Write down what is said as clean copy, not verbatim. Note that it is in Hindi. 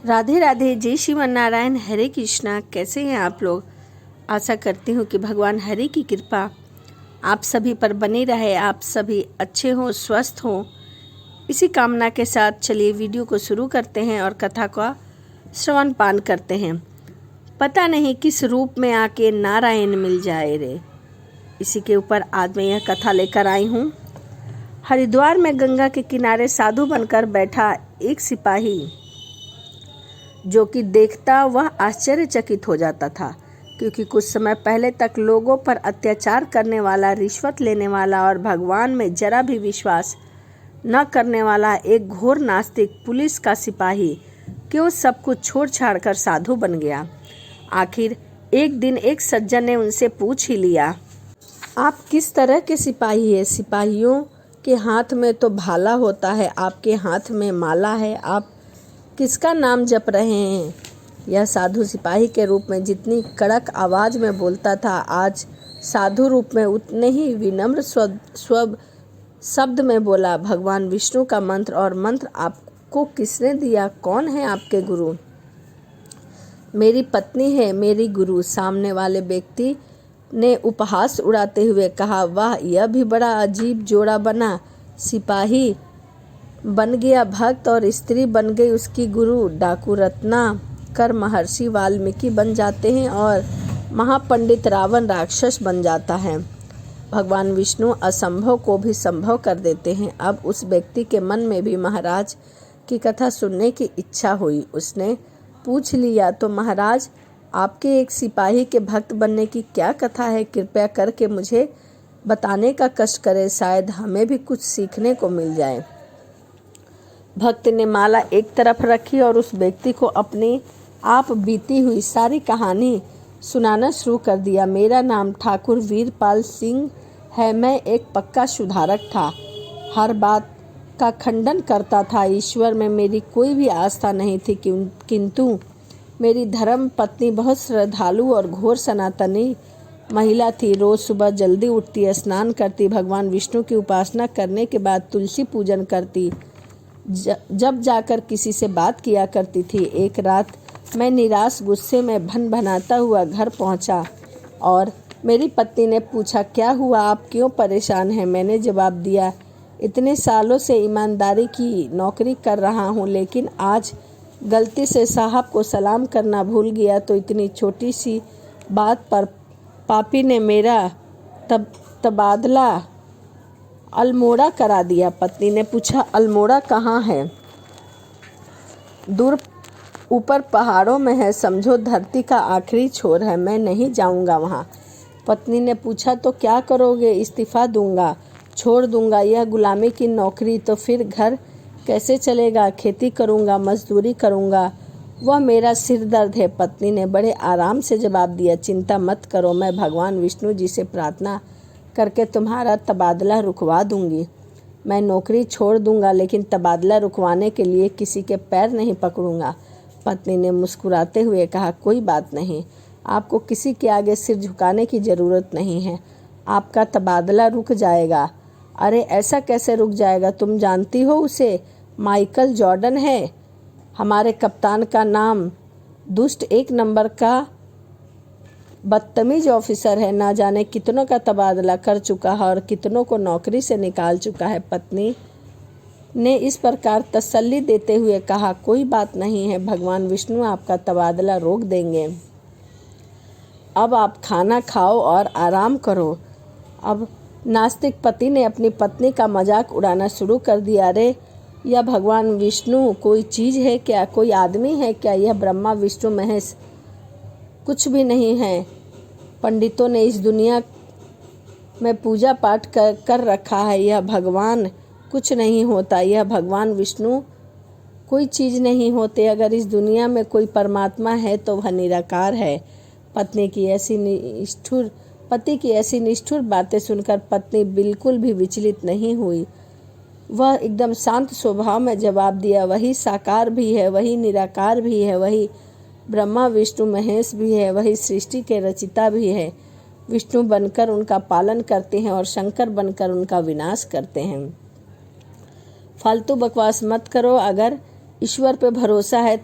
राधे राधे, जय श्रीमन नारायण, हरे कृष्णा। कैसे हैं आप लोग? आशा करती हूँ कि भगवान हरि की कृपा आप सभी पर बनी रहे, आप सभी अच्छे हों, स्वस्थ हों। इसी कामना के साथ चलिए वीडियो को शुरू करते हैं और कथा का श्रवण पान करते हैं। पता नहीं किस रूप में आके नारायण मिल जाए रे, इसी के ऊपर आज मैं यह कथा लेकर आई हूँ। हरिद्वार में गंगा के किनारे साधु बनकर बैठा एक सिपाही, जो कि देखता वह आश्चर्यचकित हो जाता था, क्योंकि कुछ समय पहले तक लोगों पर अत्याचार करने वाला, रिश्वत लेने वाला और भगवान में जरा भी विश्वास न करने वाला एक घोर नास्तिक पुलिस का सिपाही क्यों सब कुछ छोड़ छाड़ कर साधु बन गया। आखिर एक दिन एक सज्जन ने उनसे पूछ ही लिया, आप किस तरह के सिपाही हैं? सिपाहियों के हाथ में तो भाला होता है, आपके हाथ में माला है, आप किसका नाम जप रहे हैं? यह साधु सिपाही के रूप में जितनी कड़क आवाज़ में बोलता था, आज साधु रूप में उतने ही विनम्र स्व शब्द में बोला, भगवान विष्णु का मंत्र। और मंत्र आपको किसने दिया? कौन है आपके गुरु? मेरी पत्नी है मेरी गुरु। सामने वाले व्यक्ति ने उपहास उड़ाते हुए कहा, वाह, यह भी बड़ा अजीब जोड़ा बना। सिपाही बन गया भक्त और स्त्री बन गई उसकी गुरु। डाकू रत्नाकर महर्षि वाल्मीकि बन जाते हैं और महापंडित रावण राक्षस बन जाता है। भगवान विष्णु असंभव को भी संभव कर देते हैं। अब उस व्यक्ति के मन में भी महाराज की कथा सुनने की इच्छा हुई। उसने पूछ लिया, तो महाराज, आपके एक सिपाही के भक्त बनने की क्या कथा है? कृपया करके मुझे बताने का कष्ट करें, शायद हमें भी कुछ सीखने को मिल जाए। भक्त ने माला एक तरफ रखी और उस व्यक्ति को अपनी आप बीती हुई सारी कहानी सुनाना शुरू कर दिया। मेरा नाम ठाकुर वीरपाल सिंह है। मैं एक पक्का सुधारक था, हर बात का खंडन करता था। ईश्वर में मेरी कोई भी आस्था नहीं थी, किंतु मेरी धर्म पत्नी बहुत श्रद्धालु और घोर सनातनी महिला थी। रोज सुबह जल्दी उठती, स्नान करती, भगवान विष्णु की उपासना करने के बाद तुलसी पूजन करती, जब जाकर किसी से बात किया करती थी। एक रात मैं निराश गुस्से में भनभनाता हुआ घर पहुंचा और मेरी पत्नी ने पूछा, क्या हुआ, आप क्यों परेशान हैं? मैंने जवाब दिया, इतने सालों से ईमानदारी की नौकरी कर रहा हूं, लेकिन आज गलती से साहब को सलाम करना भूल गया, तो इतनी छोटी सी बात पर पापी ने मेरा तबादला अल्मोड़ा करा दिया। पत्नी ने पूछा, अल्मोड़ा कहाँ है? दूर ऊपर पहाड़ों में है, समझो धरती का आखिरी छोर है, मैं नहीं जाऊंगा वहाँ। पत्नी ने पूछा, तो क्या करोगे? इस्तीफा दूंगा, छोड़ दूंगा यह गुलामी की नौकरी। तो फिर घर कैसे चलेगा? खेती करूंगा, मजदूरी करूंगा, वह मेरा सिर दर्द है। पत्नी ने बड़े आराम से जवाब दिया, चिंता मत करो, मैं भगवान विष्णु जी से प्रार्थना करके तुम्हारा तबादला रुकवा दूंगी। मैं नौकरी छोड़ दूंगा, लेकिन तबादला रुकवाने के लिए किसी के पैर नहीं पकड़ूंगा। पत्नी ने मुस्कुराते हुए कहा, कोई बात नहीं, आपको किसी के आगे सिर झुकाने की ज़रूरत नहीं है, आपका तबादला रुक जाएगा। अरे ऐसा कैसे रुक जाएगा? तुम जानती हो उसे, माइकल जॉर्डन है, हमारे कप्तान का नाम, दुष्ट, एक नंबर का बदतमीज ऑफिसर है, ना जाने कितनों का तबादला कर चुका है और कितनों को नौकरी से निकाल चुका है। पत्नी ने इस प्रकार तसल्ली देते हुए कहा, कोई बात नहीं है, भगवान विष्णु आपका तबादला रोक देंगे। अब आप खाना खाओ और आराम करो। अब नास्तिक पति ने अपनी पत्नी का मजाक उड़ाना शुरू कर दिया, अरे यह भगवान विष्णु कोई चीज़ है क्या? कोई आदमी है क्या? यह ब्रह्मा विष्णु महेश कुछ भी नहीं है। पंडितों ने इस दुनिया में पूजा पाठ कर रखा है, यह भगवान कुछ नहीं होता, यह भगवान विष्णु कोई चीज़ नहीं होते। अगर इस दुनिया में कोई परमात्मा है तो वह निराकार है। पति की ऐसी निष्ठुर बातें सुनकर पत्नी बिल्कुल भी विचलित नहीं हुई। वह एकदम शांत स्वभाव में जवाब दिया, वही साकार भी है, वही निराकार भी है, वही ब्रह्मा विष्णु महेश भी है, वही सृष्टि के रचिता भी है। विष्णु बनकर उनका पालन करते हैं और शंकर बनकर उनका विनाश करते हैं। फालतू बकवास मत करो, अगर ईश्वर पे भरोसा है